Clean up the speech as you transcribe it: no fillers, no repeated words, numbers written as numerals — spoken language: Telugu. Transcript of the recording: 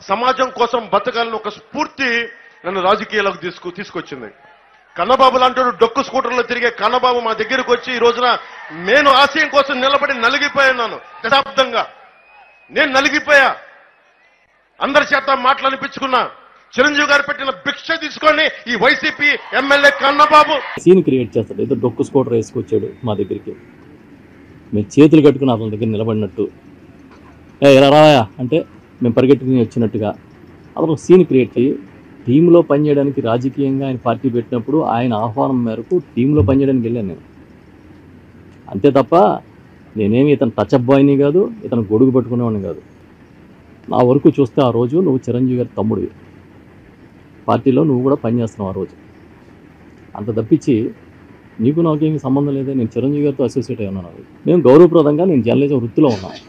సమాజం కోసం బతకాలని ఒక స్ఫూర్తి నన్ను రాజకీయాలకు తీసుకొచ్చింది. కన్నబాబు లాంటి డొక్కు స్కూటర్లో తిరిగే కన్నబాబు మా దగ్గరకు వచ్చి ఈ రోజున నేను ఆశయం కోసం నిలబడి నలిగిపోయాను. దశాబ్దంగా నేను నలిగిపోయా. అందరి చేత మాటలు అనిపించుకున్నా. చిరంజీవి గారు పెట్టిన భిక్ష తీసుకొని ఈ YCP MLA Kannababu scene create చేస్తాడు. ఏదో డొక్కు స్కూటర్ వేసుకొచ్చాడు మా దగ్గరికి. మేము చేతులు కట్టుకుని అతని దగ్గర నిలబడినట్టు, ఇలా రాయా అంటే మేము పరిగెట్టుకుని వచ్చినట్టుగా అతను సీన్ క్రియేట్ అయ్యి టీంలో పనిచేయడానికి రాజకీయంగా ఆయన పార్టీ పెట్టినప్పుడు ఆయన ఆహ్వానం మేరకు టీంలో పనిచేయడానికి వెళ్ళాను నేను. అంతే తప్ప నేనేమి ఇతను టచ్అప్ బాయ్ని కాదు, ఇతను గొడుగు పట్టుకునేవాడిని కాదు. నా వరకు చూస్తే ఆ రోజు నువ్వు చిరంజీవి గారి తమ్ముడివి, పార్టీలో నువ్వు కూడా పనిచేస్తున్నావు ఆ రోజు. అంత తప్పించి నీకు నాకేమీ సంబంధం లేదే. నేను చిరంజీవి గారితో అసోసియేట్ అయి ఉన్నాను. మేము గౌరవప్రదంగా నేను జర్నలిజం వృత్తిలో ఉన్నాను.